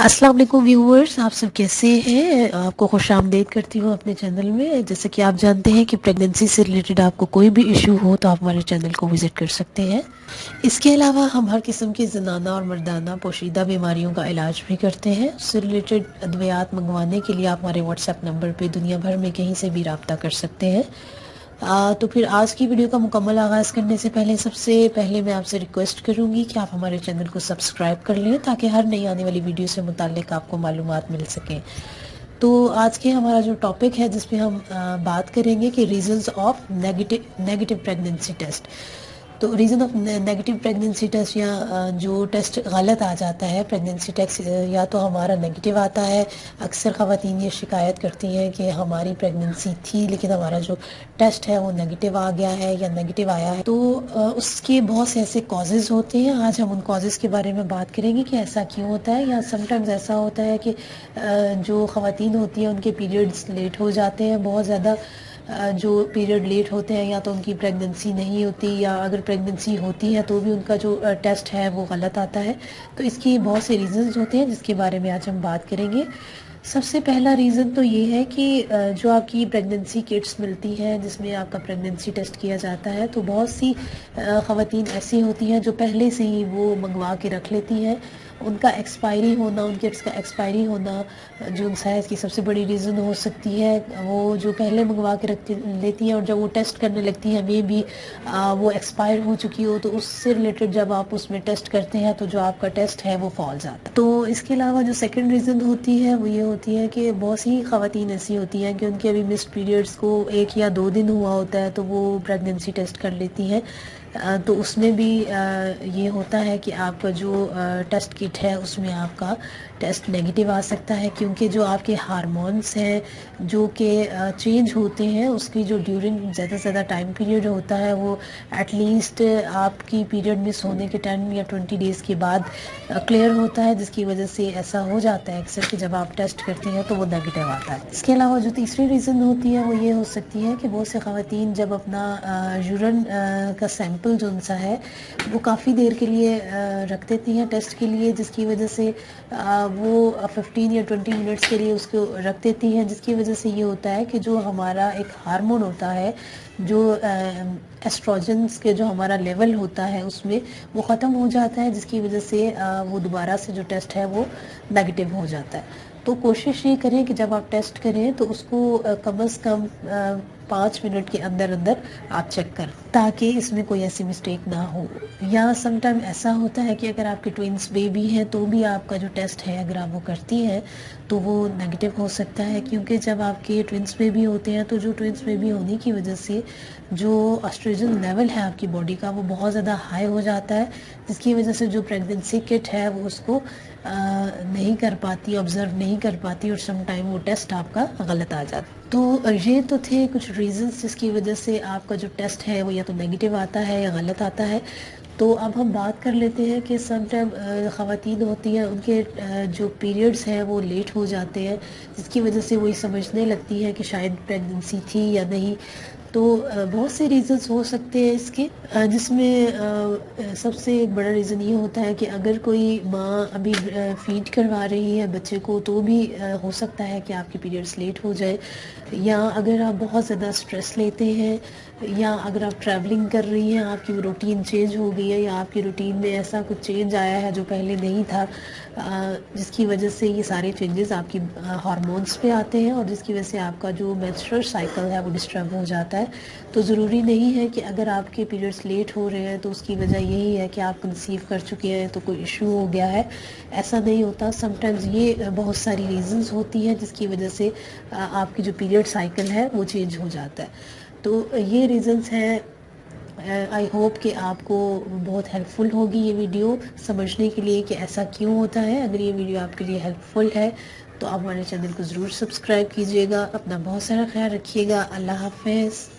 अस्सलाम वालेकुम व्यूअर्स, आप सब कैसे हैं। आपको खुश आमदीद करती हूँ अपने चैनल में। जैसे कि आप जानते हैं कि प्रेगनेंसी से रिलेटेड आपको कोई भी इशू हो तो आप हमारे चैनल को विजिट कर सकते हैं। इसके अलावा हम हर किस्म की ज़नाना और मर्दाना पोशीदा बीमारियों का इलाज भी करते हैं। उससे रिलेटेड अद्वियात मंगवाने के लिए आप हमारे व्हाट्सएप नंबर पर दुनिया भर में कहीं से भी रब्ता कर सकते हैं। तो फिर आज की वीडियो का मुकम्मल आगाज़ करने से पहले सबसे पहले मैं आपसे रिक्वेस्ट करूंगी कि आप हमारे चैनल को सब्सक्राइब कर लें ताकि हर नई आने वाली वीडियो से मुताल्लिक आपको मालूमात मिल सकें। तो आज के हमारा जो टॉपिक है जिस पे हम बात करेंगे कि reasons of negative pregnancy test. तो reason of negative pregnancy test या जो टेस्ट गलत आ जाता है प्रेगनेंसी टेस्ट, या तो हमारा नेगेटिव आता है। अक्सर ख़वातीन ये शिकायत करती हैं कि हमारी प्रेगनेंसी थी लेकिन हमारा जो टेस्ट है वो नेगेटिव आ गया है या नेगेटिव आया है। तो उसके बहुत से ऐसे कॉजेज़ होते हैं। आज हम उन कॉजेज़ के बारे में बात करेंगे कि ऐसा क्यों होता है। या समटाइम्स ऐसा होता है कि जो ख़वातीन होती हैं उनके पीरियड्स लेट हो जाते हैं बहुत ज़्यादा। जो पीरियड लेट होते हैं या तो उनकी प्रेगनेंसी नहीं होती, या अगर प्रेगनेंसी होती है तो भी उनका जो टेस्ट है वो गलत आता है। तो इसकी बहुत से रीज़न्स होते हैं जिसके बारे में आज हम बात करेंगे। सबसे पहला रीज़न तो ये है कि जो आपकी प्रेगनेंसी किट्स मिलती हैं जिसमें आपका प्रेगनेंसी टेस्ट किया जाता है, तो बहुत सी ख़वातीन ऐसी होती हैं जो पहले से ही वो मंगवा के रख लेती हैं। उनका एक्सपायरी होना, उन किट्स का एक्सपायरी होना जो शायद की सबसे बड़ी रीज़न हो सकती है। वो जो पहले मंगवा के रख लेती हैं और जब वो टेस्ट करने लगती हैं मे भी वो एक्सपायर हो चुकी हो, तो उससे रिलेटेड जब आप उसमें टेस्ट करते हैं तो जो आपका टेस्ट है वो फॉल जाता है। तो इसके अलावा जो सेकंड रीज़न होती है वो ये होती है कि बहुत सी ख़वातीन ऐसी होती हैं कि उनके अभी मिस्ड पीरियड्स को 1 या 2 दिन हुआ होता है तो वो प्रेगनेंसी टेस्ट कर लेती हैं। तो उसमें भी ये होता है कि आपका जो टेस्ट किट है उसमें आपका टेस्ट नेगेटिव आ सकता है, क्योंकि जो आपके हार्मोन्स हैं जो कि चेंज होते हैं उसकी जो ड्यूरिंग ज़्यादा से ज़्यादा टाइम पीरियड होता है वो एटलीस्ट आपकी पीरियड मिस होने के 10 या 20 डेज़ के बाद क्लियर होता है, जिसकी वजह से ऐसा हो जाता है अक्सर कि जब आप टेस्ट करती हैं तो वो नेगेटिव आता है। इसके अलावा जो तीसरी रीज़न होती है वो ये हो सकती है कि बहुत से ख़वातीन जब अपना यूरिन का सैंपल जो उनसा है वो काफ़ी देर के लिए रख देती हैं टेस्ट के लिए, जिसकी वजह से वो 15 या 20 मिनट्स के लिए उसको रख देती हैं, जिसकी वजह से ये होता है कि जो हमारा एक हार्मोन होता है जो एस्ट्रोजन्स के जो हमारा लेवल होता है उसमें वो ख़त्म हो जाता है, जिसकी वजह से वो दोबारा से जो टेस्ट है वो नेगेटिव हो जाता है। तो कोशिश ये करें कि जब आप टेस्ट करें तो उसको कम से कम 5 मिनट के अंदर अंदर आप चेक करें ताकि इसमें कोई ऐसी मिस्टेक ना हो। या समटाइम ऐसा होता है कि अगर आपके ट्विंस बेबी हैं तो भी आपका जो टेस्ट है अगर आप वो करती हैं तो वो नेगेटिव हो सकता है, क्योंकि जब आपके ट्विंस बेबी होते हैं तो जो ट्विंस बेबी होने की वजह से जो एस्ट्रोजन लेवल है आपकी बॉडी का वो बहुत ज़्यादा हाई हो जाता है, जिसकी वजह से जो प्रेगनेंसी किट है वो उसको नहीं कर पाती, ऑब्जर्व नहीं कर पाती और सम टाइम वो टेस्ट आपका गलत आ जाता है। तो ये तो थे कुछ रीजंस जिसकी वजह से आपका जो टेस्ट है वो या तो नेगेटिव आता है या गलत आता है। तो अब हम बात कर लेते हैं कि सम टाइम ख़वातीन होती हैं उनके जो पीरियड्स हैं वो लेट हो जाते हैं, जिसकी वजह से वो ये समझने लगती है कि शायद प्रेगनेंसी थी या नहीं। तो बहुत से रीज़न्स हो सकते हैं इसके, जिसमें सबसे एक बड़ा रीज़न ये होता है कि अगर कोई माँ अभी फीड करवा रही है बच्चे को तो भी हो सकता है कि आपके पीरियड्स लेट हो जाए। या अगर आप बहुत ज़्यादा स्ट्रेस लेते हैं, या अगर आप ट्रैवलिंग कर रही हैं, आपकी रूटीन चेंज हो गई है, या आपकी रूटीन में ऐसा कुछ चेंज आया है जो पहले नहीं था, जिसकी वजह से ये सारे चेंजेस आपकी हार्मोन्स पे आते हैं और जिसकी वजह से आपका जो मेंस्ट्रुअल साइकिल है वो डिस्टर्ब हो जाता है। तो ज़रूरी नहीं है कि अगर आपके पीरियड्स लेट हो रहे हैं तो उसकी वजह यही है कि आप कंसीव कर चुके हैं तो कोई इशू हो गया है, ऐसा नहीं होता। समटाइम्स ये बहुत सारी रीज़न्स होती हैं जिसकी वजह से आपकी जो पीरियड साइकिल है वो चेंज हो जाता है। तो ये रीज़न्स हैं। आई होप कि आपको बहुत हेल्पफुल होगी ये वीडियो समझने के लिए कि ऐसा क्यों होता है। अगर ये वीडियो आपके लिए हेल्पफुल है तो आप हमारे चैनल को ज़रूर सब्सक्राइब कीजिएगा। अपना बहुत सारा ख्याल रखिएगा। अल्लाह हाफ़िज़।